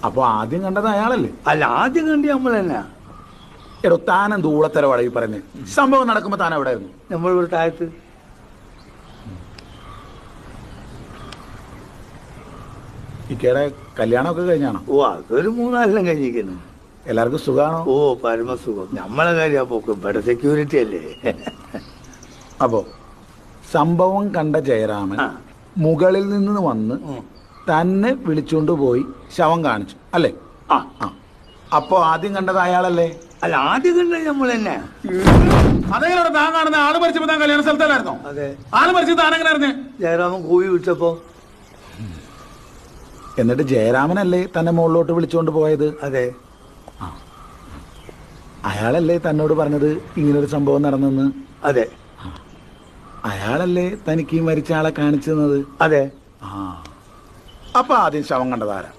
അപ്പൊ ആദ്യം കണ്ടത് അയാളല്ലേ? അല്ല, ആദ്യം കണ്ടി നമ്മൾ തന്നെ. എടോ, താനെന്ത് ഊളത്തരവാടാ ഈ പറയുന്നത്? സംഭവം നടക്കുമ്പോ താൻ എവിടെ ആയിരുന്നു? നമ്മളിവിടെ താഴത്ത്. ഇക്കയുടെ കല്യാണമൊക്കെ കഴിഞ്ഞാണോ? ഓ, അതൊരു 3-4 കഴിഞ്ഞിരിക്കുന്നു. എല്ലാവർക്കും സുഖാണോ? ഓ, പരമസുഖം. നമ്മളെ കാര്യം പോക്ക് ഇവിടെ സെക്യൂരിറ്റി അല്ലേ. അപ്പോ സംഭവം കണ്ട ജയരാമൻ മുകളിൽ നിന്ന് വന്ന് തന്നെ വിളിച്ചുകൊണ്ട് പോയി ശവം കാണിച്ചു അല്ലേ? ആ, അപ്പോ ആദ്യം കണ്ടത് അയാളല്ലേ? അല്ല, ആദ്യം കണ്ടത് നമ്മൾ തന്നെ. അതേപോലെ താൻ കാണുന്ന ആള് മരിച്ചപ്പോ താൻ കല്യാണ സ്ഥലത്തല്ലായിരുന്നോ? അതെ. ആള് മരിച്ചത് താൻ എങ്ങനെ അറിഞ്ഞേ? ജയരാമൻ കൂവി വിളിച്ചപ്പോ. എന്നിട്ട് ജയരാമനല്ലേ തന്നെ മുകളിലോട്ട് വിളിച്ചുകൊണ്ട് പോയത്? അതെ. അയാളല്ലേ തന്നോട് പറഞ്ഞത് ഇങ്ങനൊരു സംഭവം നടന്നെന്ന്? അതെ. അയാളല്ലേ തനിക്ക് ഈ മരിച്ച ആളെ കാണിച്ചു തന്നത്? അതെ. അപ്പൊ ആദ്യം ശവം കണ്ടതാരാ?